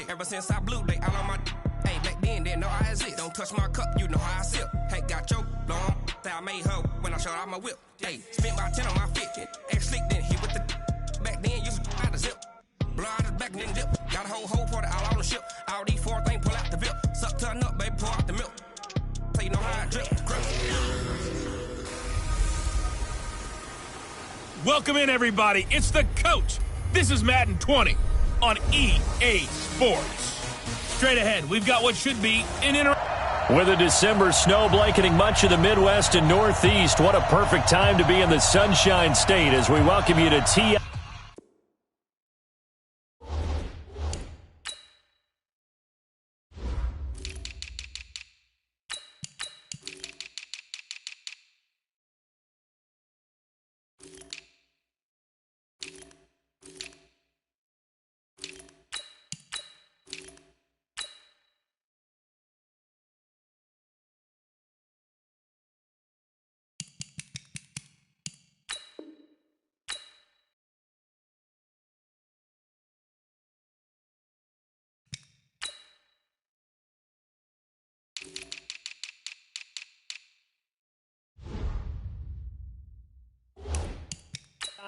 Ever since I blew, they all on my hey, back then, didn't know I exist. Don't touch my cup, you know how I sip. Hey, got your long, that I made her when I showed out my whip. Hey, spent my 10 on my fit. Ex-slick, then hit with the back then, used to out the zip. Blow out his back, then dip. Got a whole party all on the ship. All these four things, pull out the VIP. Suck, turn up, baby, pour out the milk. So you know how I drip. Welcome in, everybody. It's the coach. This is Madden 20 on EA Sports. Straight ahead, we've got what should be an With a December snow blanketing much of the Midwest and Northeast, what a perfect time to be in the Sunshine State as we welcome you to TI.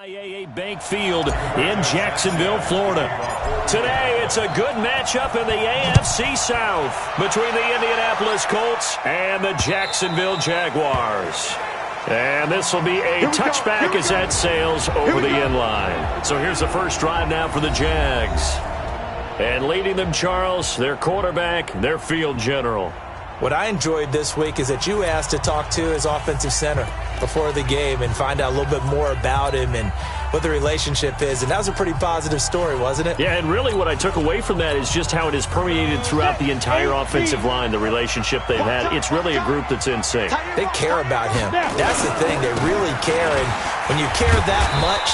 IAA Bank Field in Jacksonville, Florida. Today, it's a good matchup in the AFC South between the Indianapolis Colts and the Jacksonville Jaguars. And this will be a touchback as that sails over the inline. So here's the first drive now for the Jags. And leading them, Charles, their quarterback, their field general. What I enjoyed this week is that you asked to talk to his offensive center before the game and find out a little bit more about him and what the relationship is. And that was a pretty positive story, wasn't it? Yeah, and really what I took away from that is just how it has permeated throughout the entire offensive line, the relationship they've had. It's really a group that's in sync. They care about him. That's the thing. They really care. And when you care that much,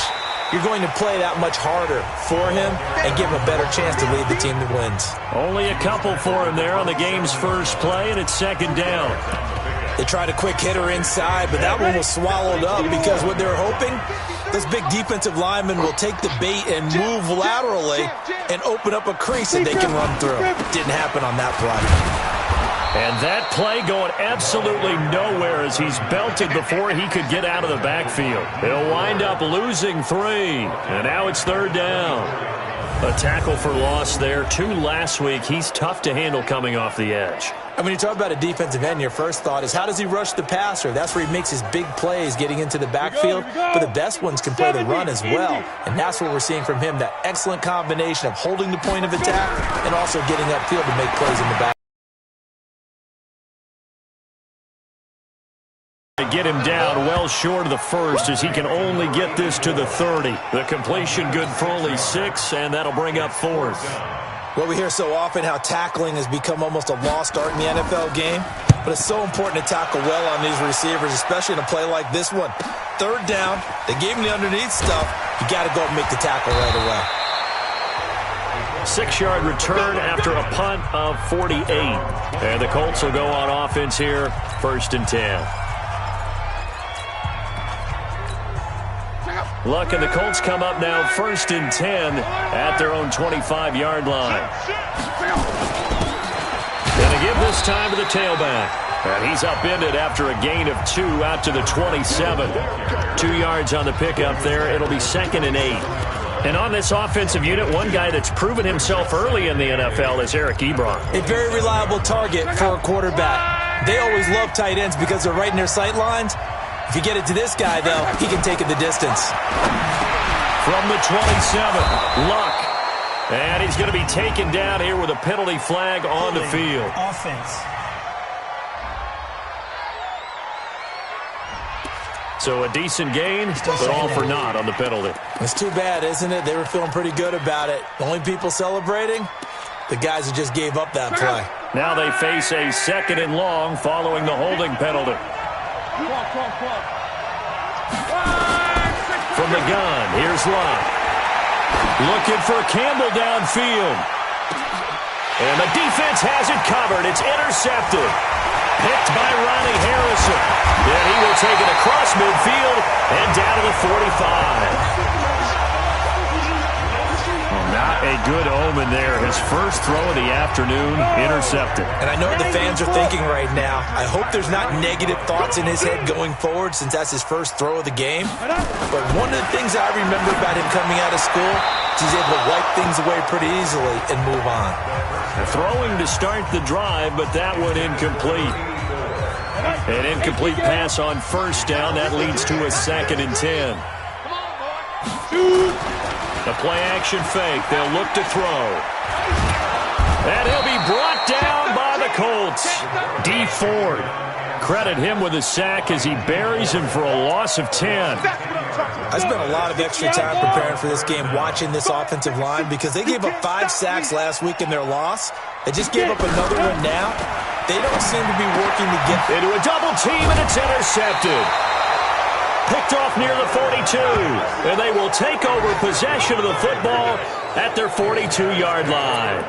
you're going to play that much harder for him and give him a better chance to lead the team that wins. Only a couple for him there on the game's first play, and it's second down. They tried a quick hitter inside, but that one was swallowed up because what they're hoping, this big defensive lineman will take the bait and move laterally and open up a crease that they can run through. Didn't happen on that play. And that play going absolutely nowhere as he's belted before he could get out of the backfield. He'll wind up losing 3, and now it's third down. A tackle for loss there. 2 last week. He's tough to handle coming off the edge. And when you talk about a defensive end, your first thought is how does he rush the passer? That's where he makes his big plays getting into the backfield. But the best ones can play the run as well. And that's what we're seeing from him, that excellent combination of holding the point of attack and also getting upfield to make plays in the back. Get him down well short of the first as he can only get this to the 30. The completion good for only 6, and that'll bring up 4th. Well, we hear so often how tackling has become almost a lost art in the NFL game, but it's so important to tackle well on these receivers, especially in a play like this one. Third down, they gave him the underneath stuff. You got to go and make the tackle right away. 6-yard return after a punt of 48. And the Colts will go on offense here, 1st and 10. Luck and the Colts come up now 1st and 10 at their own 25-yard line. And to give this time to the tailback. And he's upended after a gain of 2 out to the 27. 2 yards on the pickup there. It'll be 2nd and 8. And on this offensive unit, one guy that's proven himself early in the NFL is Eric Ebron. A very reliable target for a quarterback. They always love tight ends because they're right in their sight lines. If you get it to this guy, though, he can take it the distance. From the 27, Luck. And he's going to be taken down here with a penalty flag on the field. Offense. So a decent gain, but all for naught on the penalty. It's too bad, isn't it? They were feeling pretty good about it. The only people celebrating, the guys who just gave up that play. Now they face a 2nd and long following the holding penalty. From the gun, here's Luck. Looking for Campbell downfield. And the defense has it covered. It's intercepted. Picked by Ronnie Harrison. And he will take it across midfield and down to the 45. Well, not a good Bowman there, his first throw of the afternoon, intercepted. And I know what the fans are thinking right now. I hope there's not negative thoughts in his head going forward since that's his first throw of the game. But one of the things I remember about him coming out of school is he's able to wipe things away pretty easily and move on. Throwing to start the drive, but that one incomplete. An incomplete pass on first down. That leads to a 2nd and 10. The play-action fake. They'll look to throw. And he'll be brought down by the Colts. D. Ford. Credit him with a sack as he buries him for a loss of 10. I spent a lot of extra time preparing for this game watching this offensive line because they gave up 5 sacks last week in their loss. They just gave up another one now. They don't seem to be working to get into a double team, and it's intercepted. Picked off near the 42, and they will take over possession of the football at their 42-yard line.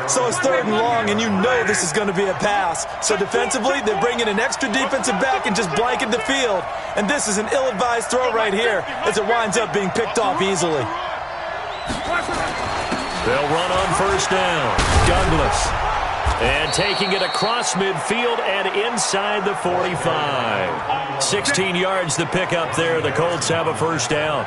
So it's 3rd and long, and you know this is going to be a pass. So defensively, they bring in an extra defensive back and just blanket the field. And this is an ill-advised throw right here as it winds up being picked off easily. They'll run on first down. Douglas. And taking it across midfield and inside the 45. 16 yards to pick up there. The Colts have a first down.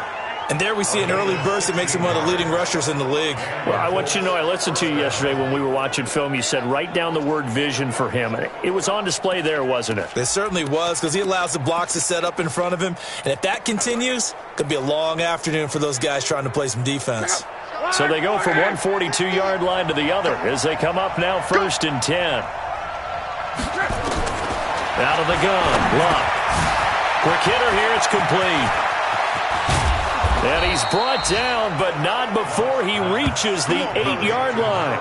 And there we see an early burst that makes him one of the leading rushers in the league. Well, I want you to know, I listened to you yesterday when we were watching film. You said write down the word vision for him. It was on display there, wasn't it? It certainly was because he allows the blocks to set up in front of him. And if that continues, it could be a long afternoon for those guys trying to play some defense. So they go from one 42-yard line to the other as they come up now 1st and 10. Out of the gun, Luck. Quick hitter here, it's complete. And he's brought down, but not before he reaches the 8-yard line.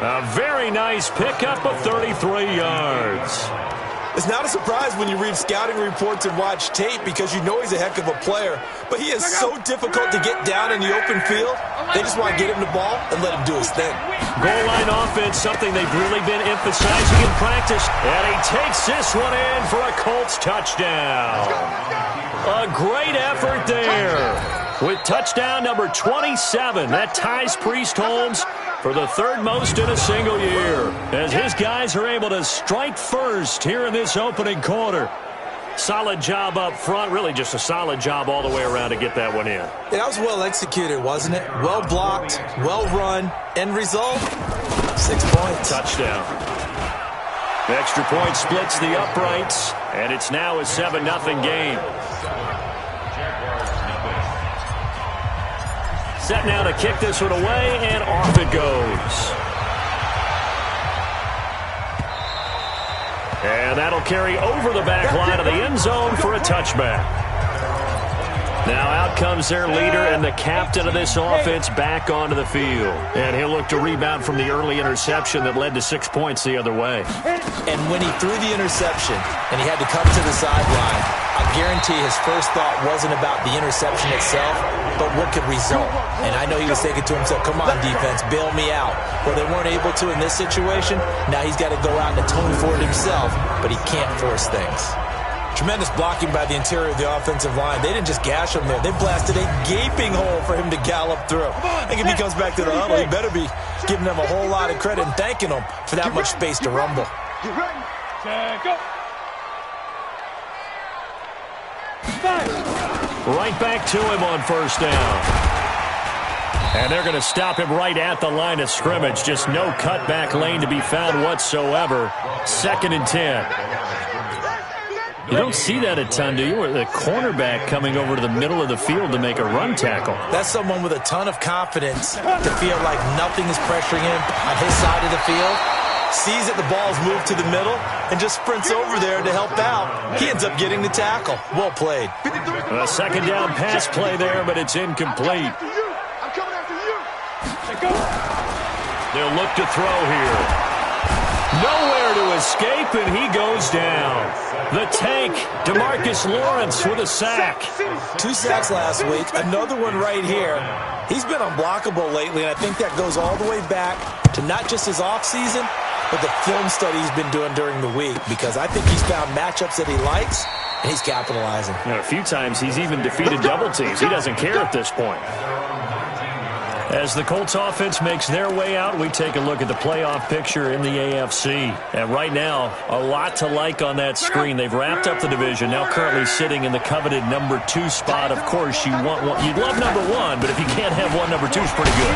A very nice pickup of 33 yards. It's not a surprise when you read scouting reports and watch tape because you know he's a heck of a player. But he is so difficult to get down in the open field. They just want to get him the ball and let him do his thing. Goal line offense, something they've really been emphasizing in practice. And he takes this one in for a Colts touchdown. A great effort there. With touchdown number 27, that ties Priest Holmes for the 3rd most in a single year, as his guys are able to strike first here in this opening quarter. Solid job up front, really just a solid job all the way around to get that one in. Yeah, that was well executed, wasn't it? Well blocked, well run. End result, 6 points. Touchdown. The extra point splits the uprights, and it's now a 7-0 game. Set now to kick this one away, and off it goes. And that'll carry over the back line of the end zone for a touchback. Now out comes their leader and the captain of this offense back onto the field. And he'll look to rebound from the early interception that led to 6 points the other way. And when he threw the interception and he had to come to the sideline, I guarantee his first thought wasn't about the interception itself, but what could result. And I know he was thinking to himself, come on, defense, bail me out. Well, they weren't able to in this situation. Now he's got to go out and atone for it himself, but he can't force things. Tremendous blocking by the interior of the offensive line. They didn't just gash him there. They blasted a gaping hole for him to gallop through. I think if he comes back to the huddle, he better be giving them a whole lot of credit and thanking them for that much space to rumble. Go. Right back to him on first down. And they're going to stop him right at the line of scrimmage. Just no cutback lane to be found whatsoever. 2nd and 10. You don't see that a ton, do you? Or the cornerback coming over to the middle of the field to make a run tackle. That's someone with a ton of confidence to feel like nothing is pressuring him on his side of the field. Sees that the ball's moved to the middle and just sprints over there to help out. He ends up getting the tackle. Well played. A 2nd down pass play there, but it's incomplete. They'll look to throw here. Nowhere to escape, and he goes down. The tank, DeMarcus Lawrence with a sack. 2 sacks last week, another one right here. He's been unblockable lately, and I think that goes all the way back to not just his offseason, but the film study he's been doing during the week, because I think he's found matchups that he likes, and he's capitalizing. You know, a few times he's even defeated double teams. He doesn't care at this point. As the Colts offense makes their way out, we take a look at the playoff picture in the AFC. And right now, a lot to like on that screen. They've wrapped up the division, now currently sitting in the coveted number 2 spot. Of course, you'd love number 1, but if you can't have one, number 2 is pretty good.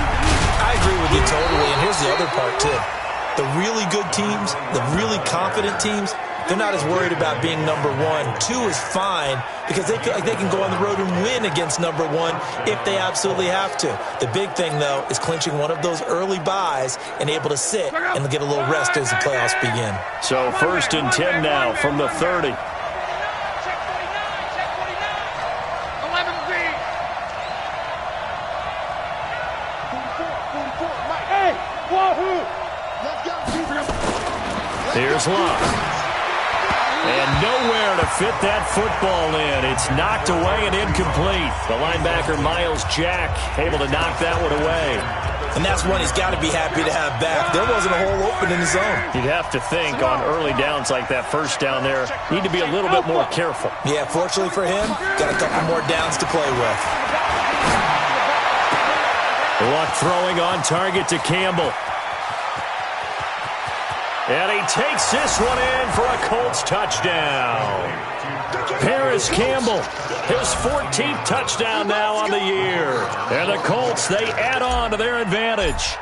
I agree with you totally, and here's the other part, too. The really good teams, the really confident teams, they're not as worried about being number 1. 2 is fine because they feel like they can go on the road and win against number 1 if they absolutely have to. The big thing, though, is clinching one of those early byes and able to sit and get a little rest as the playoffs begin. So 1st and 10 now from the 30. Here's Locke. And nowhere to fit that football in. It's knocked away and incomplete. The linebacker, Miles Jack, able to knock that one away. And that's one he's got to be happy to have back. There wasn't a hole open in his zone. You'd have to think on early downs like that first down there, need to be a little bit more careful. Yeah, fortunately for him, got a couple more downs to play with. Luck throwing on target to Campbell. And he takes this one in for a Colts touchdown. Paris Campbell, his 14th touchdown now on the year. And the Colts, they add on to their advantage.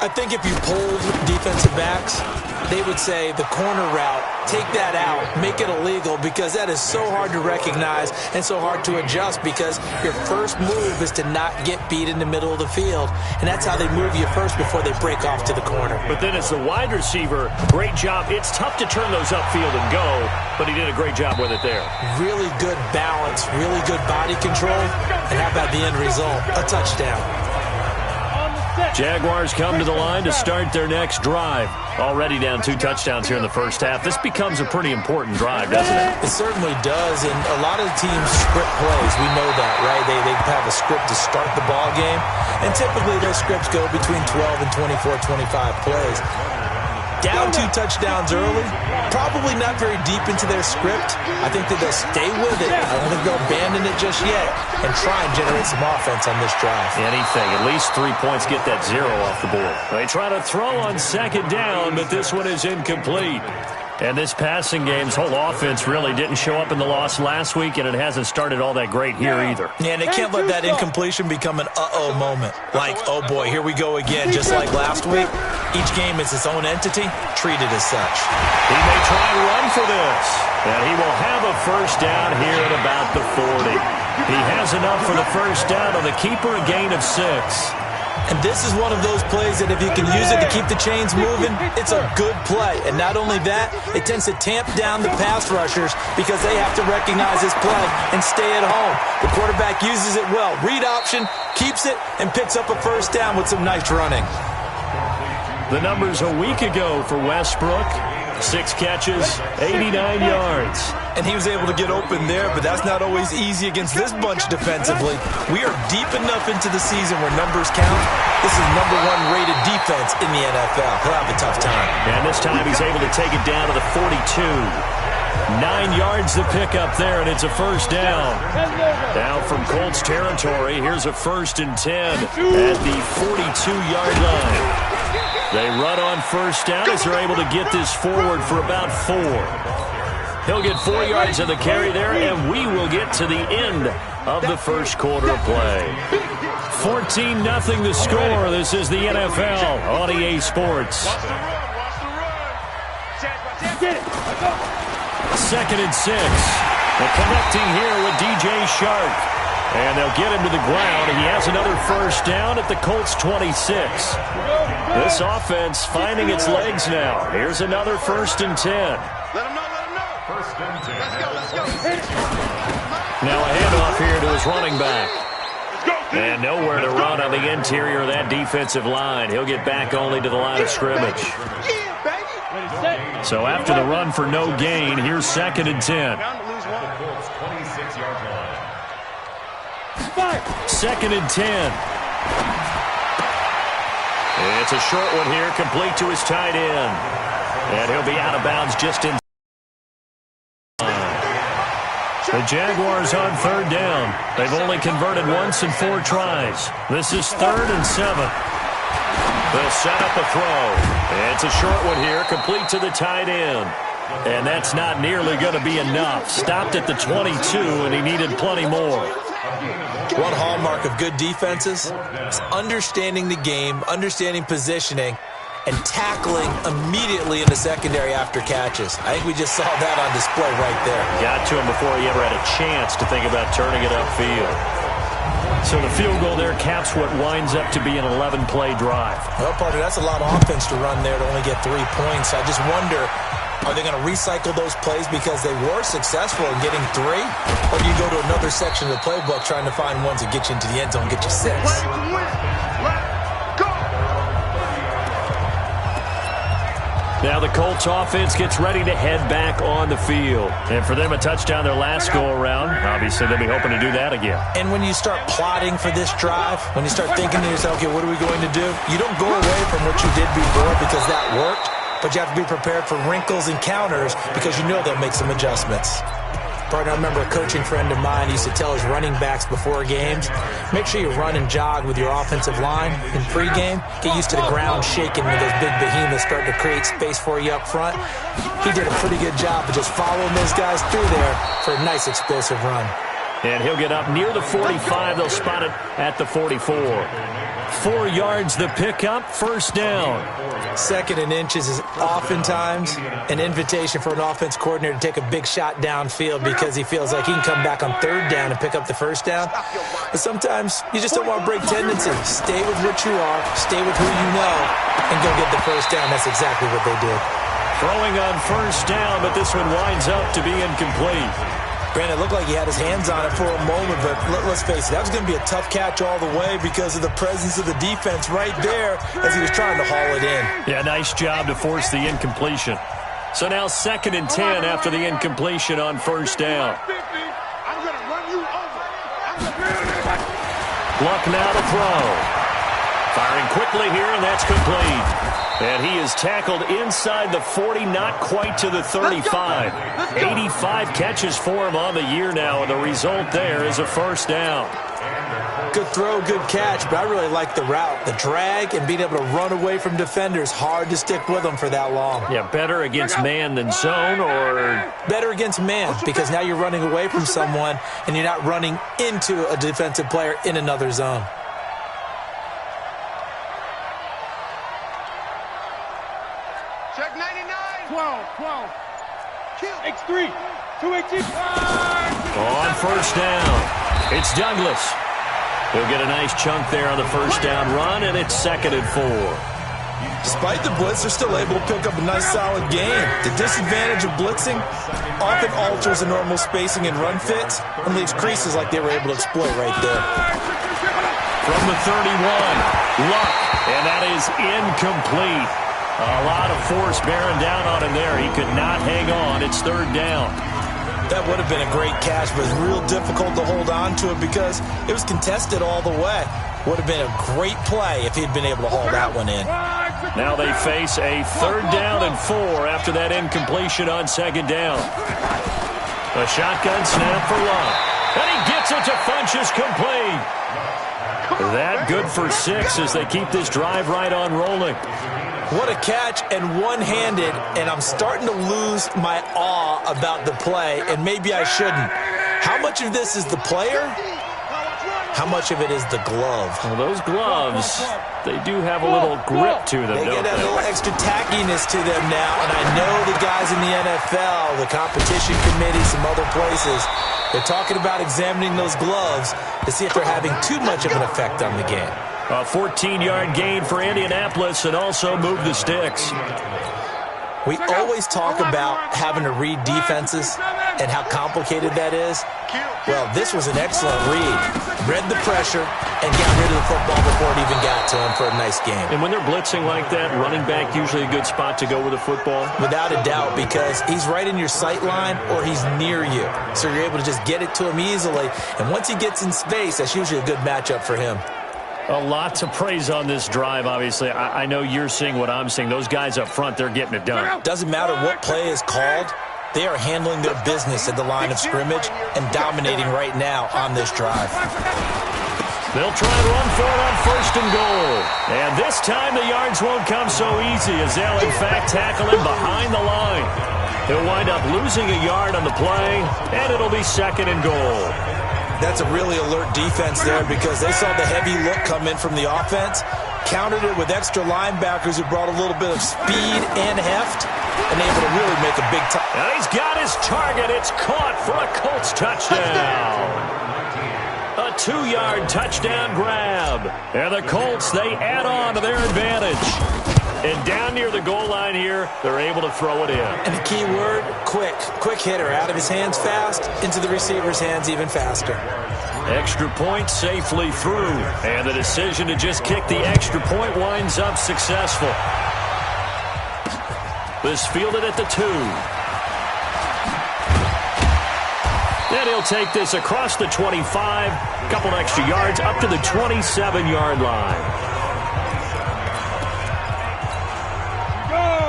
I think if you polled defensive backs, they would say the corner route, take that out, make it illegal, because that is so hard to recognize and so hard to adjust, because your first move is to not get beat in the middle of the field, and that's how they move you first before they break off to the corner. But then as the wide receiver, great job. It's tough to turn those upfield and go, but he did a great job with it there. Really good balance, really good body control, and how about the end result? A touchdown. Jaguars come to the line to start their next drive. Already down 2 touchdowns here in the first half. This becomes a pretty important drive, doesn't it? It certainly does, and a lot of teams script plays. We know that, right? They have a script to start the ball game, and typically those scripts go between 12 and 24, 25 plays. Down 2 touchdowns early, probably not very deep into their script. I think that they'll stay with it. I don't think they'll abandon it just yet and try and generate some offense on this drive. Anything, at least 3 points, get that 0 off the board. They try to throw on 2nd down, but this one is incomplete. And this passing game's whole offense really didn't show up in the loss last week, and it hasn't started all that great here either. Yeah, and they can't let that incompletion become an uh-oh moment. Like, oh boy, here we go again, just like last week. Each game is its own entity, treated as such. He may try and run for this, and he will have a first down here at about the 40. He has enough for the first down on the keeper, a gain of 6. And this is one of those plays that if you can use it to keep the chains moving, it's a good play. And not only that, it tends to tamp down the pass rushers because they have to recognize this play and stay at home. The quarterback uses it well. Read option, keeps it, and picks up a first down with some nice running. The numbers a week ago for Westbrook. 6 catches, 89 yards. And he was able to get open there, but that's not always easy against this bunch defensively. We are deep enough into the season where numbers count. This is number 1 rated defense in the NFL. He'll have a tough time. And this time he's able to take it down to the 42. 9 yards to pick up there, and it's a first down. Now from Colts territory, here's a 1st and 10 at the 42-yard line. They run on first down as they're able to get this forward for about 4. He'll get 4 yards of the carry there, and we will get to the end of the first quarter of play. 14-0 the score. This is the NFL on EA Sports. 2nd and 6. They're connecting here with DJ Shark. And they'll get him to the ground. He has another first down at the Colts 26. This offense finding its legs now. Here's another 1st and 10. Let him know. First and 10. Let's go. Now a handoff here to his running back. And nowhere to run on the interior of that defensive line. He'll get back only to the line of scrimmage. So after the run for no gain, here's 2nd and 10. 2nd and 10. It's a short one here, complete to his tight end. And he'll be out of bounds just in time. The Jaguars on third down. They've only converted once in 4 tries. This is 3rd and 7. They'll set up a throw. It's a short one here, complete to the tight end. And that's not nearly going to be enough. Stopped at the 22, and he needed plenty more. One hallmark of good defenses is understanding the game, understanding positioning, and tackling immediately in the secondary after catches. I think we just saw that on display right there. Got to him before he ever had a chance to think about turning it upfield. So the field goal there caps what winds up to be an 11-play drive. Well, partner, that's a lot of offense to run there to only get 3 points. I just wonder, are they going to recycle those plays because they were successful in getting 3? Or do you go to another section of the playbook trying to find ones that get you into the end zone and get you 6? Now the Colts offense gets ready to head back on the field. And for them, a touchdown their last go-around. Obviously, they'll be hoping to do that again. And when you start plotting for this drive, when you start thinking to yourself, okay, what are we going to do? You don't go away from what you did before because that worked, but you have to be prepared for wrinkles and counters because you know they'll make some adjustments. Partner, I remember a coaching friend of mine used to tell his running backs before games, make sure you run and jog with your offensive line in pregame. Get used to the ground shaking when those big behemoths start to create space for you up front. He did a pretty good job of just following those guys through there for a nice explosive run. And he'll get up near the 45. They'll spot it at the 44. 4 yards the pickup, first down. 2nd and inches is oftentimes an invitation for an offense coordinator to take a big shot downfield because he feels like he can come back on 3rd down and pick up the first down. But sometimes you just don't want to break tendency. Stay with what you are, stay with who you know, and go get the first down. That's exactly what they did. Throwing on first down, but this one winds up to be incomplete. Granted, it looked like he had his hands on it for a moment, but let's face it, that was going to be a tough catch all the way because of the presence of the defense right there as he was trying to haul it in. Yeah, nice job to force the incompletion. So now 2nd and 10 after the incompletion on first down. Luck now to throw. Firing quickly here, and that's complete. And he is tackled inside the 40, not quite to the 35. 85 catches for him on the year now, and the result there is a first down. Good throw, good catch, but I really like the route. The drag and being able to run away from defenders, hard to stick with them for that long. Yeah, better against man than zone, or? Better against man, because now you're running away from someone, and you're not running into a defensive player in another zone. Check 99. 12. X3. 218. On first down, it's Douglas. He'll get a nice chunk there on the first down run, and it's 2nd and 4. Despite the blitz, they're still able to pick up a nice solid gain. The disadvantage of blitzing often alters the normal spacing and run fits and leaves creases like they were able to exploit right there. From the 31, Luck, and that is incomplete. A lot of force bearing down on him there. He could not hang on. It's 3rd down. That would have been a great catch, but it's real difficult to hold on to it because it was contested all the way. Would have been a great play if he'd been able to haul that one in. Now they face a 3rd down and 4 after that incompletion on 2nd down. A shotgun snap for Luck. And he gets it to Funchess complete. That good for 6 as they keep this drive right on rolling. What a catch, and one-handed, and I'm starting to lose my awe about the play, and maybe I shouldn't. How much of this is the player? How much of it is the glove? Well, those gloves, they do have a little grip to them, They don't get a they? little extra tackiness to them now, and I know the guys in the NFL, the competition committee, some other places, they're talking about examining those gloves to see if they're having too much of an effect on the game. A 14-yard gain for Indianapolis and also move the sticks. We always talk about having to read defenses and how complicated that is. Well, this was an excellent read. Read the pressure and got rid of the football before it even got to him for a nice game. And when they're blitzing like that, running back usually a good spot to go with the football? Without a doubt, because he's right in your sight line or he's near you. So you're able to just get it to him easily. And once he gets in space, that's usually a good matchup for him. A lot to praise on this drive, obviously. I know you're seeing what I'm seeing. Those guys up front, they're getting it done. Doesn't matter what play is called. They are handling their business at the line of scrimmage and dominating right now on this drive. They'll try and run for it on 1st and goal. And this time the yards won't come so easy as they'll in fact tackle him behind the line. He'll wind up losing a yard on the play, and it'll be 2nd and goal. That's a really alert defense there because they saw the heavy look come in from the offense, countered it with extra linebackers who brought a little bit of speed and heft, and able to really make a big time. And he's got his target. It's caught for a Colts touchdown. A 2-yard touchdown grab. And the Colts, they add on to their advantage. And down near the goal line here, they're able to throw it in. And the key word, quick. Quick hitter. Out of his hands fast, into the receiver's hands even faster. Extra point safely through. And the decision to just kick the extra point winds up successful. This fielded at the 2. Then he'll take this across the 25. Couple extra yards up to the 27-yard line.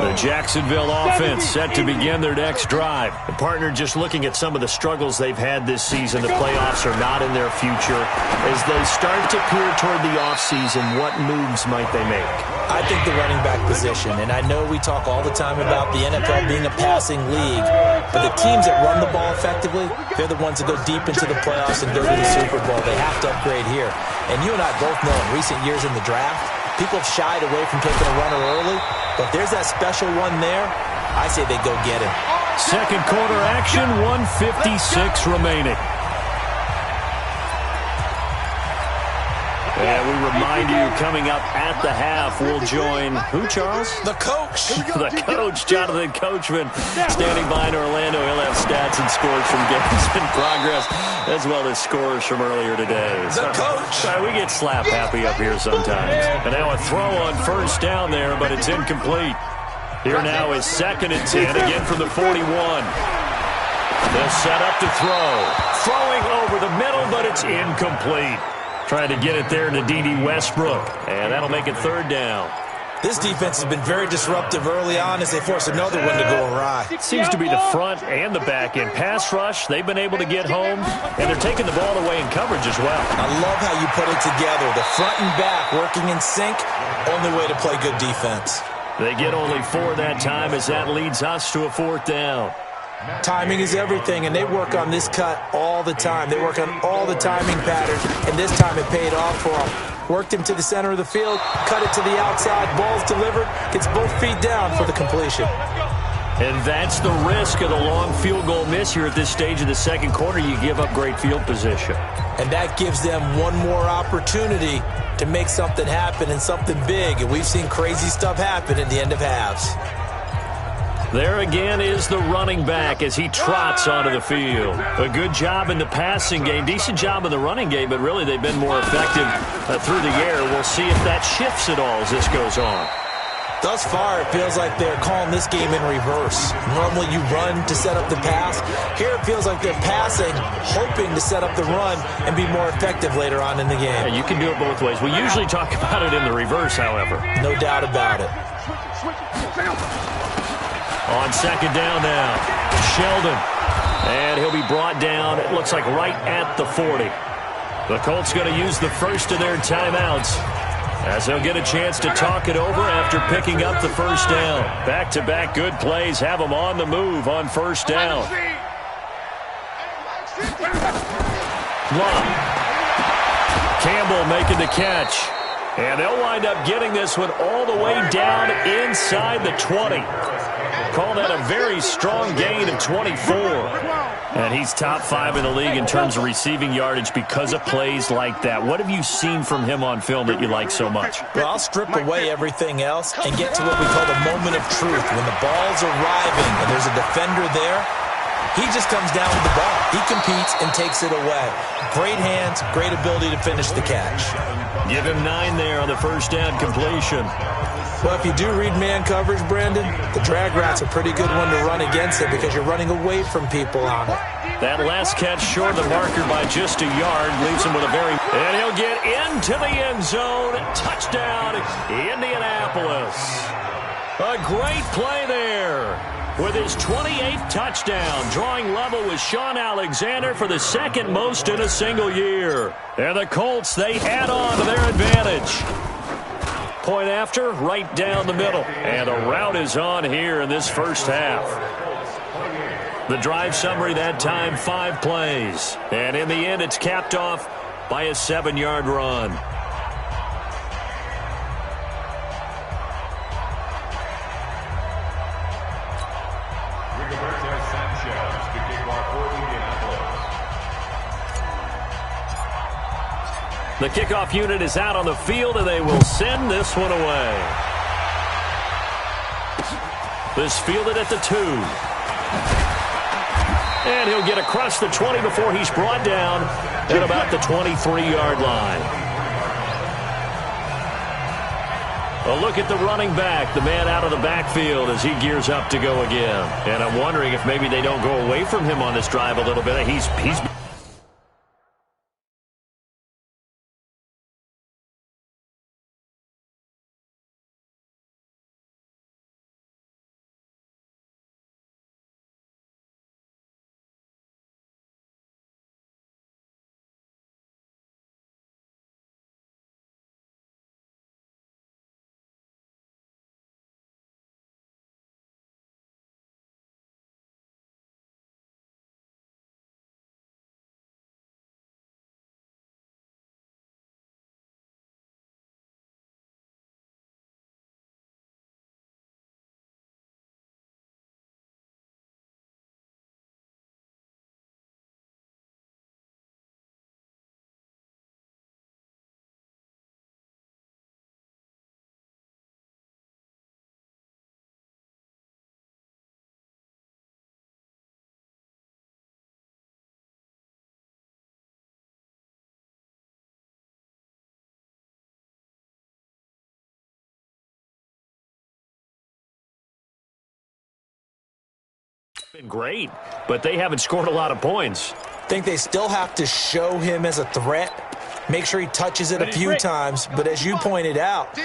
The Jacksonville offense set to begin their next drive. The partner, just looking at some of the struggles they've had this season, the playoffs are not in their future. As they start to peer toward the offseason, what moves might they make? I think the running back position, and I know we talk all the time about the NFL being a passing league, but the teams that run the ball effectively, they're the ones that go deep into the playoffs and go to the Super Bowl. They have to upgrade here. And you and I both know in recent years in the draft, people have shied away from taking a runner early, but there's that special one there. I say they go get him. Second quarter action, 1:56 remaining. And we remind you, coming up at the half, we'll join who, Charles? The coach. The coach, Jonathan Coachman, standing by in Orlando. He'll have stats and scores from games in progress, as well as scores from earlier today. The coach. We get slap happy up here sometimes. And now a throw on 1st down there, but it's incomplete. Here now is 2nd and 10, again from the 41. They'll set up to throw. Throwing over the middle, but it's incomplete. Trying to get it there to D.D. Westbrook, and that'll make it 3rd down. This defense has been very disruptive early on as they force another one to go awry. It seems to be the front and the back end. Pass rush, they've been able to get home, and they're taking the ball away in coverage as well. I love how you put it together. The front and back working in sync, only way to play good defense. They get only 4 that time as that leads us to a 4th down. Timing is everything, and they work on this cut all the time. They work on all the timing patterns, and this time it paid off for them. Worked him to the center of the field, cut it to the outside, ball's delivered, gets both feet down for the completion. And that's the risk of the long field goal miss here at this stage of the second quarter. You give up great field position. And that gives them one more opportunity to make something happen and something big, and we've seen crazy stuff happen at the end of halves. There again is the running back as he trots onto the field. A good job in the passing game, decent job in the running game, but really they've been more effective through the air. We'll see if that shifts at all as this goes on. Thus far, it feels like they're calling this game in reverse. Normally you run to set up the pass. Here it feels like they're passing, hoping to set up the run and be more effective later on in the game. Yeah, you can do it both ways. We usually talk about it in the reverse, however. No doubt about it. On 2nd down now, Sheldon. And he'll be brought down, it looks like right at the 40. The Colts going to use the first of their timeouts as they'll get a chance to talk it over after picking up the 1st down. Back-to-back good plays have them on the move on 1st down. Love. Campbell making the catch. And they'll wind up getting this one all the way down inside the 20. Call that a very strong gain of 24. And he's top 5 in the league in terms of receiving yardage because of plays like that. What have you seen from him on film that you like so much? Well, I'll strip away everything else and get to what we call the moment of truth. When the ball's arriving and there's a defender there, he just comes down with the ball. He competes and takes it away. Great hands, great ability to finish the catch. Give him 9 there on the 1st down completion. Well, if you do read man coverage, Brandon, the drag route's a pretty good one to run against it because you're running away from people on it. That last catch short of the marker by just a yard leaves him with a very... And he'll get into the end zone. Touchdown, Indianapolis. A great play there. with his 28th touchdown, drawing level with Sean Alexander for the second most in a single year. And the Colts, they add on to their advantage. Point after, right down the middle. And a rout is on here in this first half. The drive summary that time, 5 plays. And in the end, it's capped off by a 7-yard run. The kickoff unit is out on the field, and they will send this one away. This fielded at the 2. And he'll get across the 20 before he's brought down at about the 23-yard line. A look at the running back, the man out of the backfield as he gears up to go again. And I'm wondering if maybe they don't go away from him on this drive a little bit. He's been great, but they haven't scored a lot of points. I think they still have to show him as a threat, make sure he touches it a few times, but as you pointed out,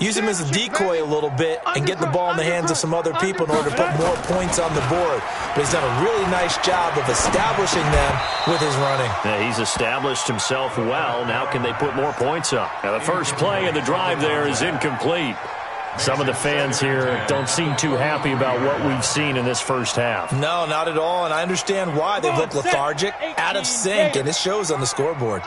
use him as a decoy a little bit and get the ball in the hands of some other people in order to put more points on the board. But he's done a really nice job of establishing them with his running. Yeah, he's established himself well. Now can they put more points up? Now the first play of the drive there is incomplete. Some of the fans here don't seem too happy about what we've seen in this first half. No, not at all, and I understand why. They look lethargic, out of sync, and it shows on the scoreboard.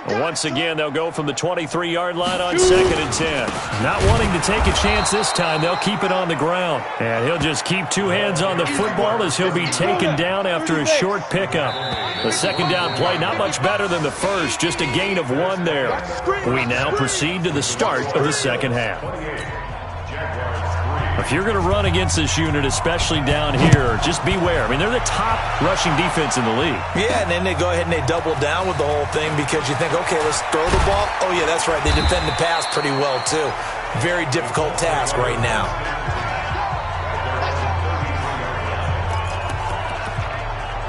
Once again, they'll go from the 23-yard line on 2nd and 10. Not wanting to take a chance this time, they'll keep it on the ground. And he'll just keep 2 hands on the football as he'll be taken down after a short pickup. The second down play, not much better than the first, just a gain of 1 there. We now proceed to the start of the second half. If you're going to run against this unit, especially down here, just beware. I mean, they're the top rushing defense in the league. Yeah, and then they go ahead and they double down with the whole thing because you think, okay, let's throw the ball. Oh, yeah, that's right. They defend the pass pretty well, too. Very difficult task right now.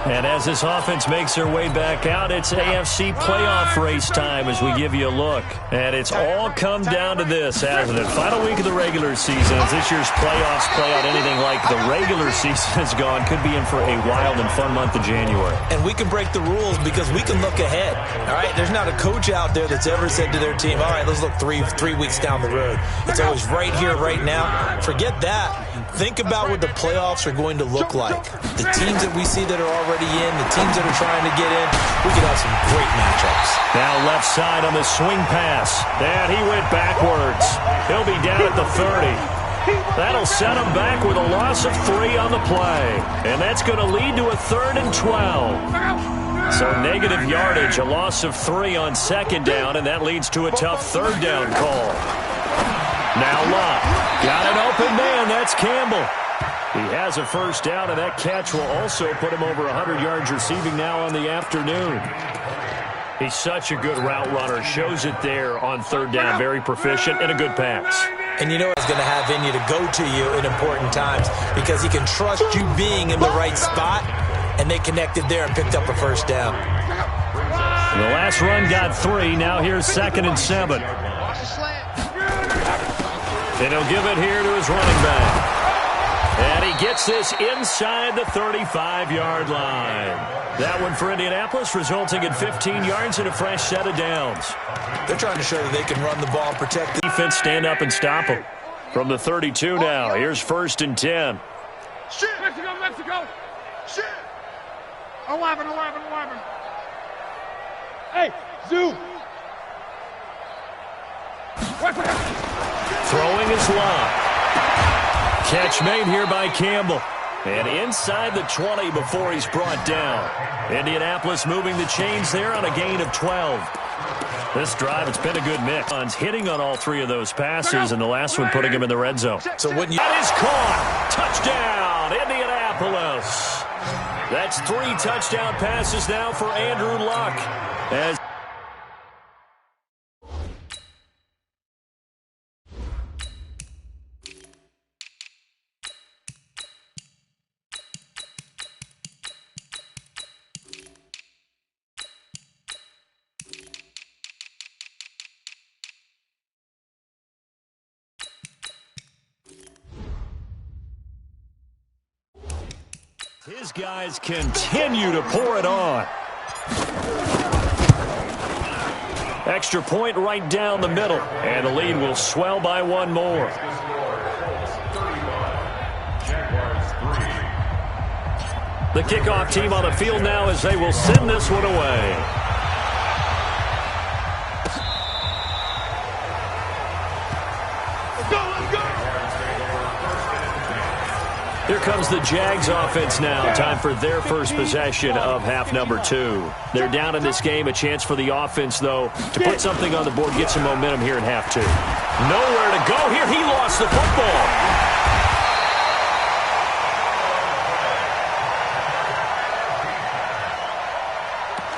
And as this offense makes their way back out, it's AFC playoff race time as we give you a look. And it's all come down to this, hasn't it? Final week of the regular season. As this year's playoffs play out anything like the regular season has gone, could be in for a wild and fun month of January. And we can break the rules because we can look ahead. All right, there's not a coach out there that's ever said to their team, all right, let's look three weeks down the road. It's always right here, right now. Forget that. Think about what the playoffs are going to look like. The teams that we see that are already in, the teams that are trying to get in, we could have some great matchups. Now left side on the swing pass. And he went backwards. He'll be down at the 30. That'll set him back with a loss of 3 on the play. And that's going to lead to a 3rd and 12. So negative yardage, a loss of 3 on 2nd down, and that leads to a tough 3rd down call. Now Lott. Got an open man. That's Campbell. He has a first down, and that catch will also put him over 100 yards receiving now on the afternoon. He's such a good route runner. Shows it there on 3rd down. Very proficient and a good pass. And you know he's going to have in you to go to you in important times because he can trust you being in the right spot, and they connected there and picked up a first down. The last run got 3. Now here's 2nd and 7. And he'll give it here to his running back. And he gets this inside the 35-yard line. That one for Indianapolis, resulting in 15 yards and a fresh set of downs. They're trying to show that they can run the ball and protect the defense, stand up and stop them. From the 32 now, here's 1st and 10. Shit. Mexico. Shit. 11. Hey, Zoo. Throwing is locked. Catch made here by Campbell. And inside the 20 before he's brought down. Indianapolis moving the chains there on a gain of 12. This drive, it's been a good mix. Hitting on all 3 of those passes, and the last one putting him in the red zone. So when you... That is caught. Touchdown, Indianapolis. That's 3 touchdown passes now for Andrew Luck. As his guys continue to pour it on. Extra point right down the middle. And the lead will swell by 1 more. The kickoff team on the field now as they will send this one away. Here comes the Jags offense now. Time for their first possession of half number 2. They're down in this game. A chance for the offense, though, to put something on the board, get some momentum here in half 2. Nowhere to go here. He lost the football.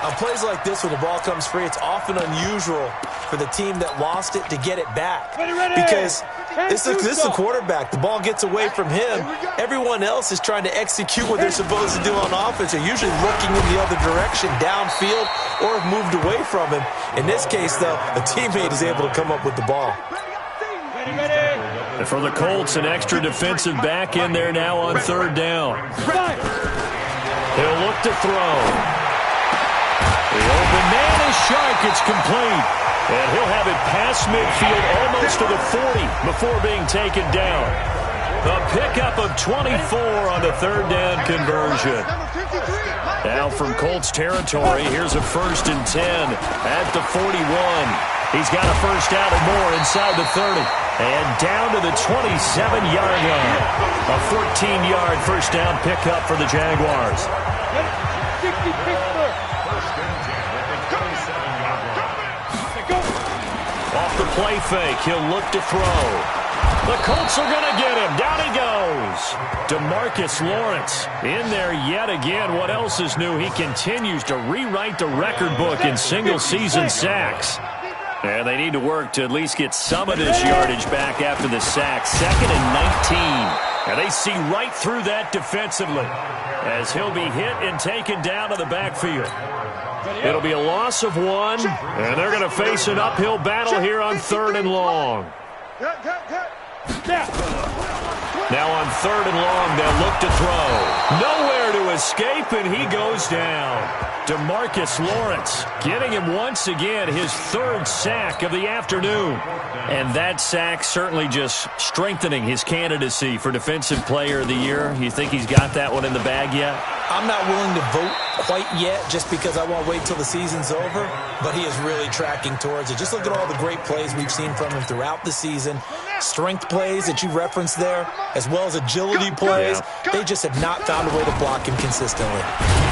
On plays like this, when the ball comes free, it's often unusual for the team that lost it to get it back. Because this is the quarterback. The ball gets away from him. Everyone else is trying to execute what they're supposed to do on offense. They're usually looking in the other direction, downfield, or have moved away from him. In this case, though, a teammate is able to come up with the ball. And for the Colts, an extra defensive back in there now on 3rd down. He'll look to throw. The open man is Shark. It's complete. And he'll have it past midfield almost to the 40 before being taken down. A pickup of 24 on the 3rd down conversion. Now from Colts territory, here's a 1st and 10 at the 41. He's got a first out and more inside the 30. And down to the 27-yard line. A 14-yard first down pickup for the Jaguars. Off the play fake, he'll look to throw. The Colts are going to get him. Down he goes. DeMarcus Lawrence in there yet again. What else is new? He continues to rewrite the record book in single-season sacks. And they need to work to at least get some of this yardage back after the sack. 2nd and 19. And they see right through that defensively as he'll be hit and taken down to the backfield. It'll be a loss of 1, and they're going to face an uphill battle here on 3rd and long. Now on 3rd and long, they'll look to throw. Nowhere to escape, and he goes down. DeMarcus Lawrence getting him once again his 3rd sack of the afternoon. And that sack certainly just strengthening his candidacy for Defensive Player of the Year. You think he's got that one in the bag yet? I'm not willing to vote quite yet just because I won't wait till the season's over, but he is really tracking towards it. Just look at all the great plays we've seen from him throughout the season. Strength plays that you referenced there, as well as agility plays. They just have not found a way to block him consistently.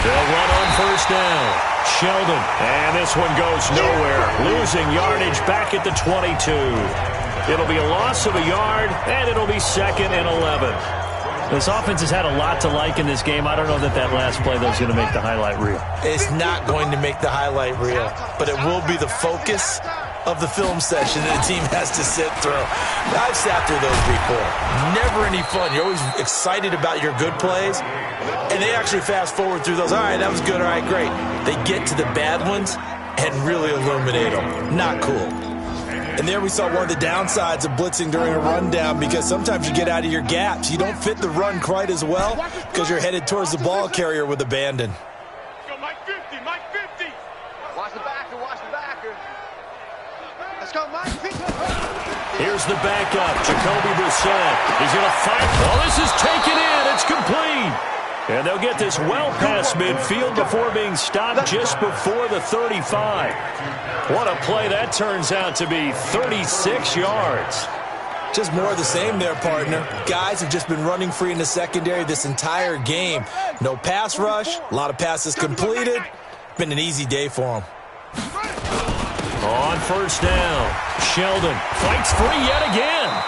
They'll run on 1st down. Sheldon, and this one goes nowhere. Losing yardage back at the 22. It'll be a loss of a yard, and it'll be 2nd and 11. This offense has had a lot to like in this game. I don't know that last play, though, is going to make the highlight reel. It's not going to make the highlight reel, but it will be the focus of the film session that the team has to sit through. I've sat through those before. Never any fun. You're always excited about your good plays, and they actually fast forward through those. All right, that was good. All right, great. They get to the bad ones and really illuminate them. Not cool. And there we saw one of the downsides of blitzing during a rundown, because sometimes you get out of your gaps. You don't fit the run quite as well because you're headed towards the ball carrier with abandon. Go Mike 50, Mike 50. Watch the backer, watch the backer. Let's go, Mike 50. Here's the backup, Jacoby Brissett. He's going to fight. Oh, this is taken in. It's complete. And they'll get this well past midfield before being stopped just before the 35. What a play that turns out to be, 36 yards. Just more of the same there, partner. Guys have just been running free in the secondary this entire game. No pass rush, a lot of passes completed. Been an easy day for them. On first down, Sheldon fights free yet again.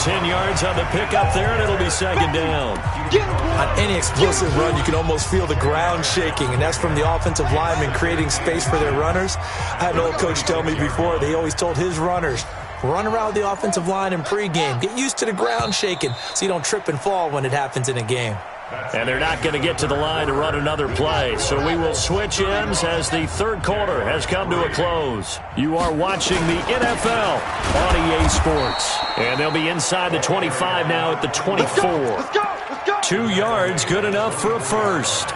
10 yards on the pickup there, and it'll be second down. On any explosive run, you can almost feel the ground shaking, and that's from the offensive linemen creating space for their runners. I had an old coach tell me before, they always told his runners, run around the offensive line in pregame. Get used to the ground shaking so you don't trip and fall when it happens in a game. And they're not going to get to the line to run another play, so we will switch ends as the third quarter has come to a close. You are watching the NFL on EA Sports. And they'll be inside the 25 now at the 24. Let's go. 2 yards, good enough for a first.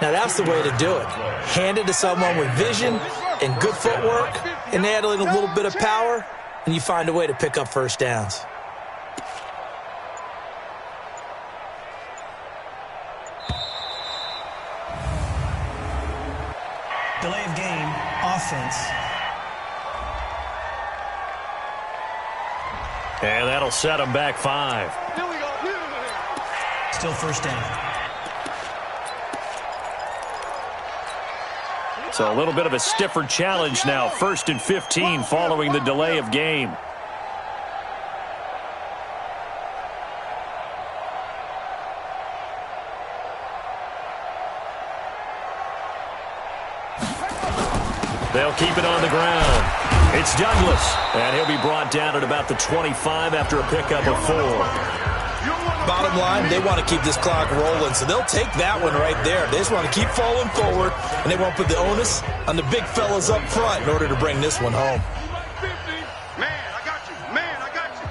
Now that's the way to do it. Hand it to someone with vision and good footwork, and add in a little bit of power, and you find a way to pick up first downs. Delay of game, offense. And that'll set them back 5. Here we go. Still first down. So a little bit of a stiffer challenge now. 1st and 15 following the delay of game. They'll keep it on the ground. It's Douglas, and he'll be brought down at about the 25 after a pickup of 4. Bottom line, they want to keep this clock rolling, so they'll take that one right there. They just want to keep falling forward, and they won't put the onus on the big fellas up front in order to bring this one home. Man, I got you. Man, I got you.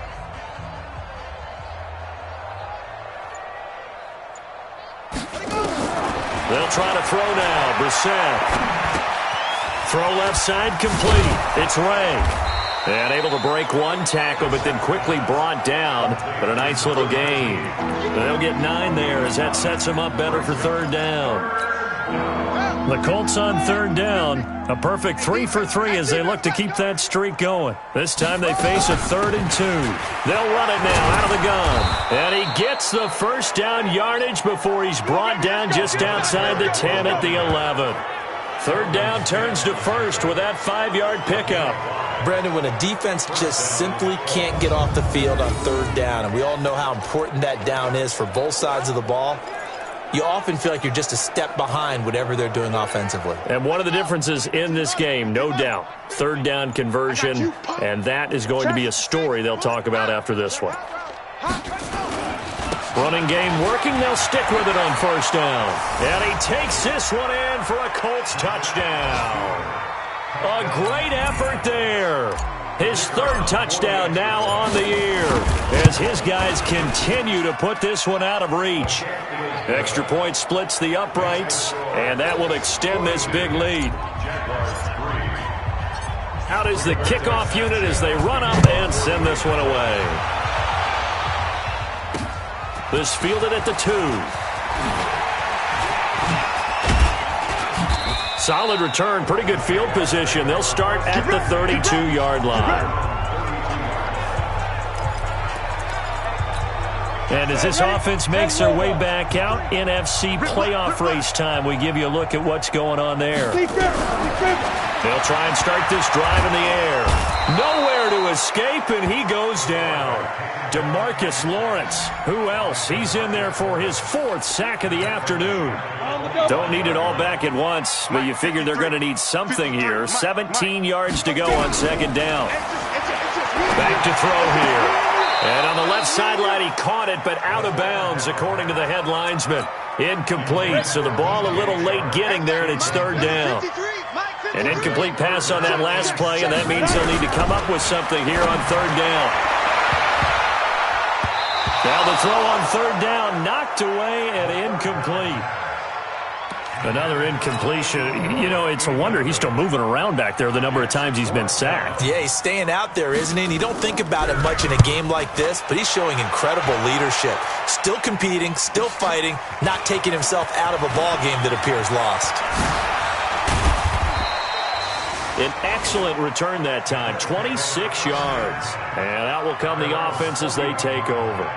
They'll try to throw now. Brissett. Throw left side complete. It's Ray. And able to break one tackle, but then quickly brought down. But a nice little gain. They'll get 9 there as that sets them up better for third down. The Colts on third down. A perfect 3 for 3 as they look to keep that streak going. This time they face a 3rd and 2. They'll run it now out of the gun. And he gets the first down yardage before he's brought down just outside the 10 at the 11. Third down turns to first with that 5-yard pickup. Brandon, when a defense just simply can't get off the field on third down, and we all know how important that down is for both sides of the ball, you often feel like you're just a step behind whatever they're doing offensively. And one of the differences in this game, no doubt, third down conversion, and that is going to be a story they'll talk about after this one. Running game working, they'll stick with it on first down. And he takes this one in for a Colts touchdown. A great effort there. His 3rd touchdown now on the year as his guys continue to put this one out of reach. Extra point splits the uprights, and that will extend this big lead. Out is the kickoff unit as they run up and send this one away. This fielded at the 2. Solid return, pretty good field position. They'll start at the 32-yard line. And as this offense makes their way back out, NFC playoff race time, we give you a look at what's going on there. They'll try and start this drive in the air. Nowhere to escape, and he goes down. DeMarcus Lawrence, who else? He's in there for his 4th sack of the afternoon. Don't need it all back at once, but you figure they're going to need something here. 17 yards to go on second down. Back to throw here. And on the left sideline, he caught it, but out of bounds, according to the head linesman. Incomplete, so the ball a little late getting there, and it's third down. An incomplete pass on that last play, and that means they'll need to come up with something here on third down. Now the throw on third down, knocked away and incomplete. Another incompletion. You know, it's a wonder he's still moving around back there the number of times he's been sacked. Yeah, he's staying out there, isn't he? And you don't think about it much in a game like this, but he's showing incredible leadership. Still competing, still fighting, not taking himself out of a ball game that appears lost. An excellent return that time, 26 yards. And out will come the offense as they take over.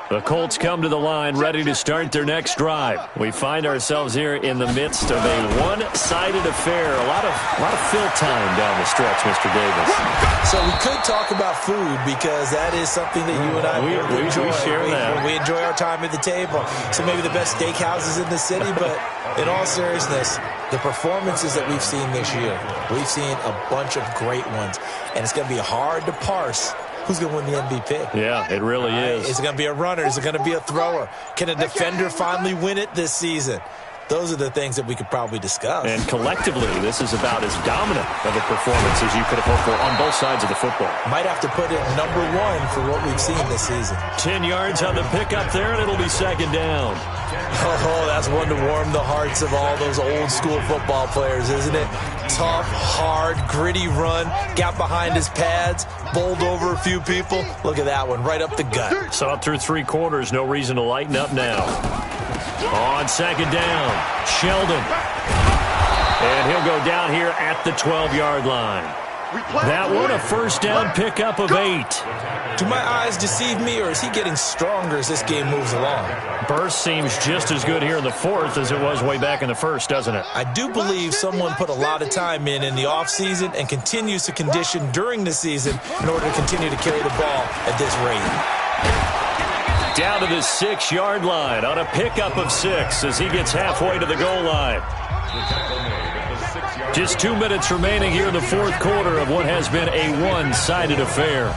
The Colts come to the line ready to start their next drive. We find ourselves here in the midst of a one-sided affair. A lot of fill time down the stretch, Mr. Davis. So we could talk about food because that is something that you and I enjoy. We share that. We enjoy our time at the table. So maybe the best steakhouses in the city, but in all seriousness, the performances that we've seen this year, we've seen a bunch of great ones, and it's going to be hard to parse who's going to win the MVP. Yeah, it really is. Is it going to be a runner? Is it going to be a thrower? Can a defender finally win it this season? Those are the things that we could probably discuss. And collectively, this is about as dominant of a performance as you could have hoped for on both sides of the football. Might have to put it number one for what we've seen this season. 10 yards on the pickup there, and it'll be second down. Oh, that's one to warm the hearts of all those old school football players, isn't it? Tough, hard, gritty run, got behind his pads, bowled over a few people. Look at that one, right up the gut. So up through three quarters, no reason to lighten up now. On second down, Sheldon. And he'll go down here at the 12-yard line. That one, a first down pickup of 8. Do my eyes deceive me, or is he getting stronger as this game moves along? Burst seems just as good here in the fourth as it was way back in the first, doesn't it? I do believe someone put a lot of time in the offseason and continues to condition during the season in order to continue to carry the ball at this rate. Down to the 6-yard line on a pickup of 6 as he gets halfway to the goal line. Just 2 minutes remaining here in the fourth quarter of what has been a one-sided affair.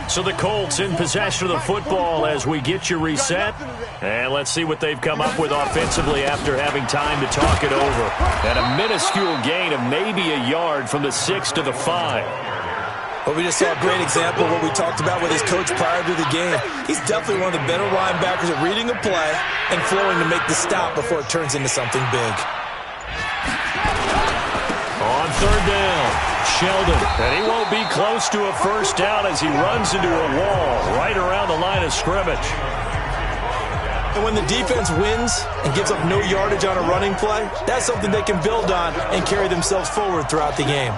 So the Colts in possession of the football as we get you reset. And let's see what they've come up with offensively after having time to talk it over. And a minuscule gain of maybe a yard from the 6 to the 5. Well, we just saw a great example of what we talked about with his coach prior to the game. He's definitely one of the better linebackers at reading a play and flowing to make the stop before it turns into something big. On third down, Sheldon. And he won't be close to a first down as he runs into a wall right around the line of scrimmage. And when the defense wins and gives up no yardage on a running play, that's something they can build on and carry themselves forward throughout the game.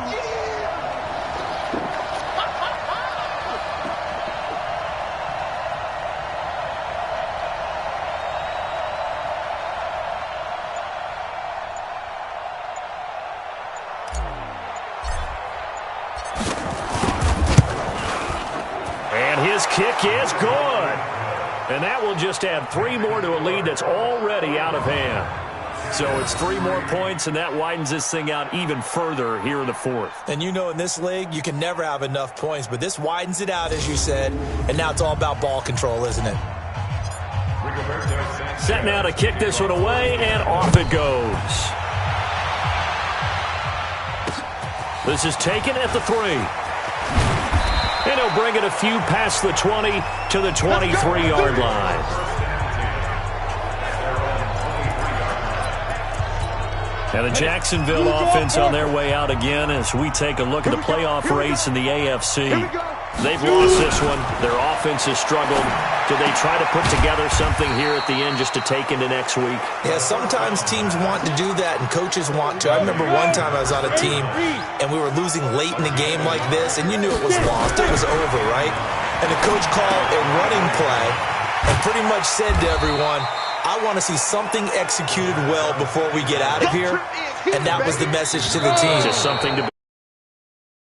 Kick is good. And that will just add 3 more to a lead that's already out of hand. So it's 3 more points, and that widens this thing out even further here in the fourth. And you know in this league, you can never have enough points, but this widens it out, as you said, and now it's all about ball control, isn't it? Set now to kick this one away, and off it goes. This is taken at the 3. And he'll bring it a few past the 20 to the 23-yard line. And the Jacksonville offense on their way out again as we take a look at the playoff race in the AFC. They've lost this one. Their offense has struggled. Do they try to put together something here at the end just to take into next week? Yeah, sometimes teams want to do that and coaches want to. I remember one time I was on a team and we were losing late in a game like this, and you knew it was lost. It was over, right? And the coach called a running play and pretty much said to everyone, I want to see something executed well before we get out of here. And that was the message to the team. Just something to